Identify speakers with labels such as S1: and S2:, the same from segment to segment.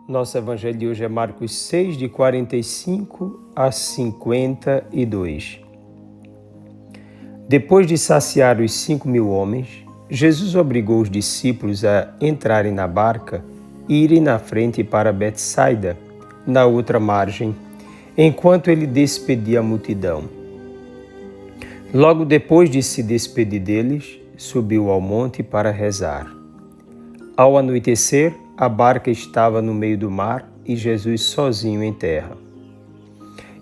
S1: Nosso evangelho de hoje é Marcos 6, de 45 a 52. Depois de saciar os 5.000 homens, Jesus obrigou os discípulos a entrarem na barca e irem na frente para Betsaida, na outra margem, enquanto ele despedia a multidão. Logo depois de se despedir deles, subiu ao monte para rezar. Ao anoitecer, a barca estava no meio do mar e Jesus sozinho em terra.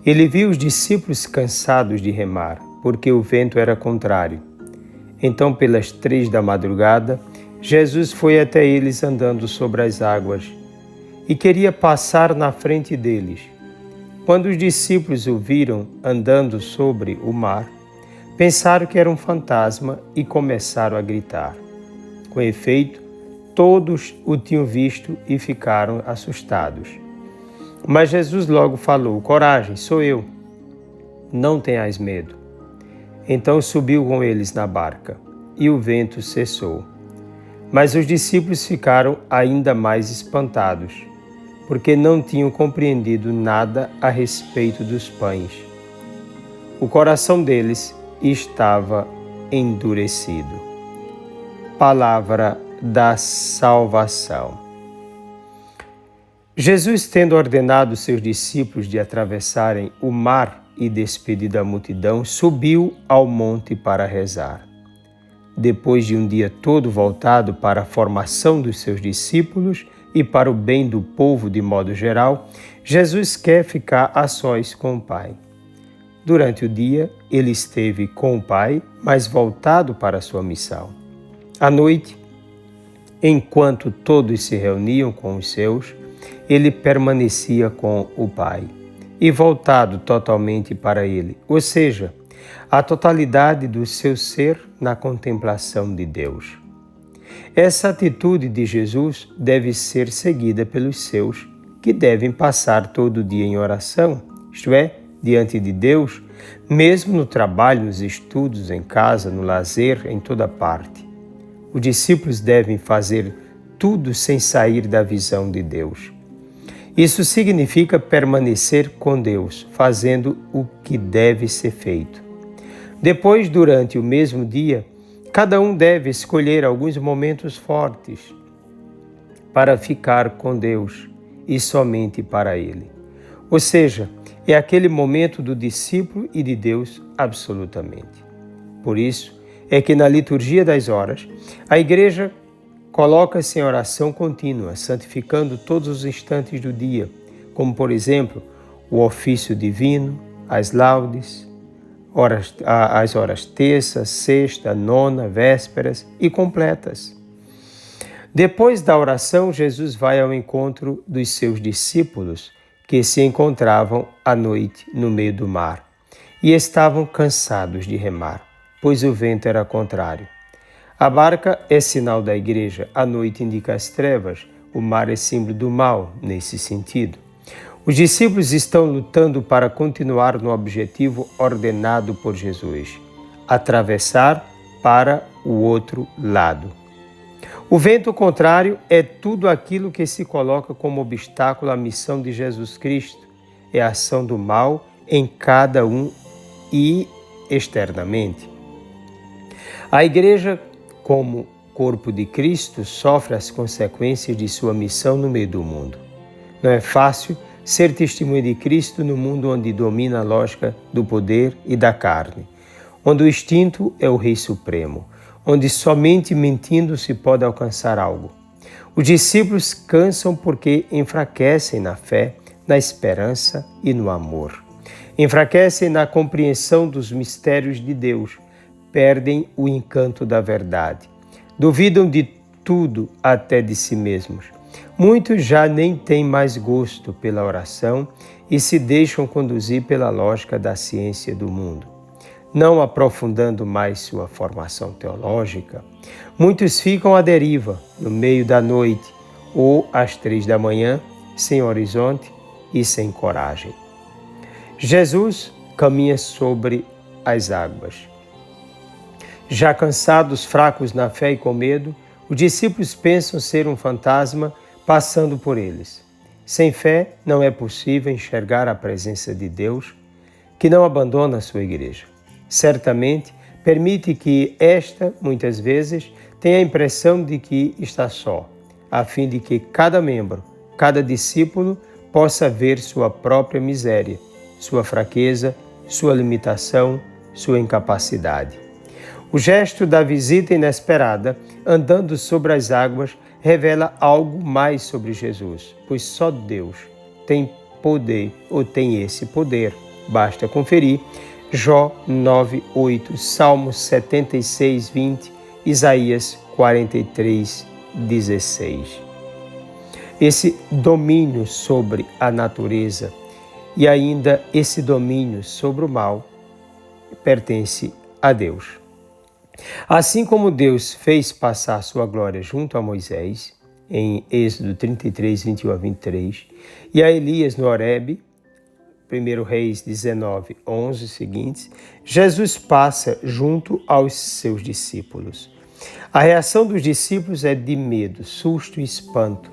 S1: Ele viu os discípulos cansados de remar, porque o vento era contrário. Então, pelas 3 da madrugada, Jesus foi até eles andando sobre as águas e queria passar na frente deles. Quando os discípulos o viram andando sobre o mar, pensaram que era um fantasma e começaram a gritar. Com efeito, todos o tinham visto e ficaram assustados. Mas Jesus logo falou: "Coragem, sou eu. Não tenhais medo." Então subiu com eles na barca, e o vento cessou. Mas os discípulos ficaram ainda mais espantados, porque não tinham compreendido nada a respeito dos pães. O coração deles estava endurecido. Palavra da salvação. Jesus, tendo ordenado seus discípulos de atravessarem o mar e despedir da multidão, subiu ao monte para rezar. Depois de um dia todo voltado para a formação dos seus discípulos e para o bem do povo de modo geral, Jesus quer ficar a sós com o Pai. Durante o dia, ele esteve com o Pai, mas voltado para a sua missão. À noite, enquanto todos se reuniam com os seus, ele permanecia com o Pai e voltado totalmente para ele, ou seja, a totalidade do seu ser na contemplação de Deus. Essa atitude de Jesus deve ser seguida pelos seus, que devem passar todo o dia em oração, isto é, diante de Deus, mesmo no trabalho, nos estudos, em casa, no lazer, em toda parte. Os discípulos devem fazer tudo sem sair da visão de Deus. Isso significa permanecer com Deus, fazendo o que deve ser feito. Depois, durante o mesmo dia, cada um deve escolher alguns momentos fortes para ficar com Deus e somente para Ele. Ou seja, é aquele momento do discípulo e de Deus absolutamente. Por isso, é que na liturgia das horas, a Igreja coloca-se em oração contínua, santificando todos os instantes do dia, como, por exemplo, o ofício divino, as laudes, as horas terça, sexta, nona, vésperas e completas. Depois da oração, Jesus vai ao encontro dos seus discípulos, que se encontravam à noite no meio do mar e estavam cansados de remar, pois o vento era contrário. A barca é sinal da Igreja, a noite indica as trevas, o mar é símbolo do mal nesse sentido. Os discípulos estão lutando para continuar no objetivo ordenado por Jesus, atravessar para o outro lado. O vento contrário é tudo aquilo que se coloca como obstáculo à missão de Jesus Cristo, é a ação do mal em cada um e externamente. A Igreja, como corpo de Cristo, sofre as consequências de sua missão no meio do mundo. Não é fácil ser testemunha de Cristo no mundo onde domina a lógica do poder e da carne, onde o instinto é o Rei Supremo, onde somente mentindo se pode alcançar algo. Os discípulos cansam porque enfraquecem na fé, na esperança e no amor. Enfraquecem na compreensão dos mistérios de Deus, perdem o encanto da verdade. Duvidam de tudo, até de si mesmos. Muitos já nem têm mais gosto pela oração e se deixam conduzir pela lógica da ciência do mundo. Não aprofundando mais sua formação teológica, muitos ficam à deriva, no meio da noite ou às 3 da manhã, sem horizonte e sem coragem. Jesus caminha sobre as águas. Já cansados, fracos na fé e com medo, os discípulos pensam ser um fantasma passando por eles. Sem fé não é possível enxergar a presença de Deus, que não abandona a sua igreja. Certamente, permite que esta, muitas vezes, tenha a impressão de que está só, a fim de que cada membro, cada discípulo, possa ver sua própria miséria, sua fraqueza, sua limitação, sua incapacidade. O gesto da visita inesperada, andando sobre as águas, revela algo mais sobre Jesus, pois só Deus tem poder ou tem esse poder. Basta conferir Jó 9:8, Salmos 76:20, Isaías 43:16. Esse domínio sobre a natureza e ainda esse domínio sobre o mal pertence a Deus. Assim como Deus fez passar sua glória junto a Moisés, em Êxodo 33:21-23, e a Elias no Horebe, 1 Reis 19:11 seguintes, Jesus passa junto aos seus discípulos. A reação dos discípulos é de medo, susto e espanto,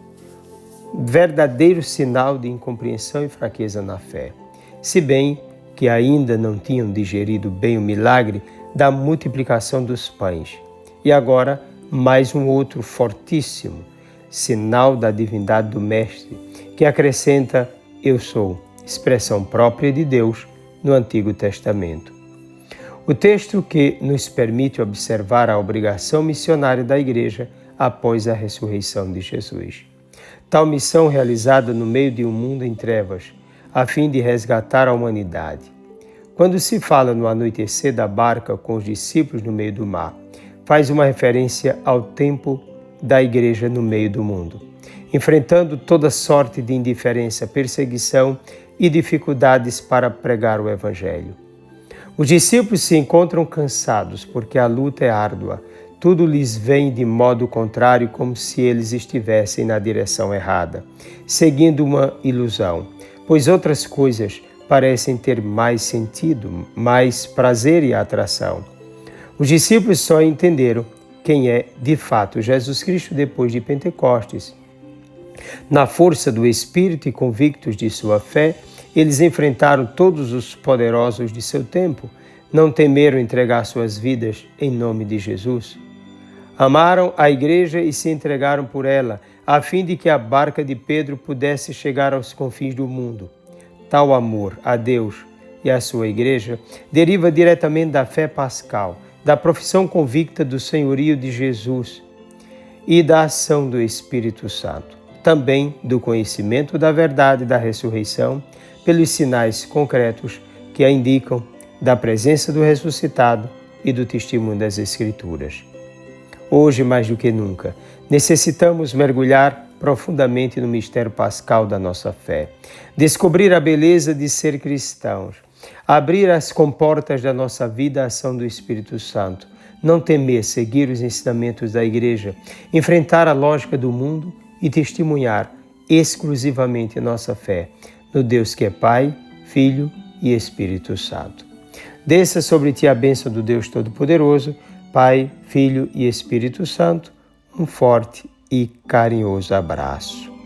S1: verdadeiro sinal de incompreensão e fraqueza na fé. Se bem que ainda não tinham digerido bem o milagre da multiplicação dos pães. E agora, mais um outro fortíssimo sinal da divindade do Mestre, que acrescenta "Eu sou", expressão própria de Deus no Antigo Testamento. O texto que nos permite observar a obrigação missionária da Igreja após a ressurreição de Jesus. Tal missão realizada no meio de um mundo em trevas, a fim de resgatar a humanidade. Quando se fala no anoitecer da barca com os discípulos no meio do mar, faz uma referência ao tempo da Igreja no meio do mundo, enfrentando toda sorte de indiferença, perseguição e dificuldades para pregar o Evangelho. Os discípulos se encontram cansados porque a luta é árdua. Tudo lhes vem de modo contrário, como se eles estivessem na direção errada, seguindo uma ilusão, pois outras coisas parecem ter mais sentido, mais prazer e atração. Os discípulos só entenderam quem é de fato Jesus Cristo depois de Pentecostes. Na força do Espírito e convictos de sua fé, eles enfrentaram todos os poderosos de seu tempo, não temeram entregar suas vidas em nome de Jesus. Amaram a igreja e se entregaram por ela, a fim de que a barca de Pedro pudesse chegar aos confins do mundo. Tal amor a Deus e à sua igreja deriva diretamente da fé pascal, da profissão convicta do senhorio de Jesus e da ação do Espírito Santo. Também do conhecimento da verdade da ressurreição, pelos sinais concretos que a indicam da presença do ressuscitado e do testemunho das Escrituras. Hoje, mais do que nunca, necessitamos mergulhar profundamente no mistério pascal da nossa fé, descobrir a beleza de ser cristãos, abrir as comportas da nossa vida à ação do Espírito Santo, não temer seguir os ensinamentos da Igreja, enfrentar a lógica do mundo e testemunhar exclusivamente nossa fé no Deus que é Pai, Filho e Espírito Santo. Desça sobre ti a bênção do Deus Todo-Poderoso, Pai, Filho e Espírito Santo, um forte e carinhoso abraço.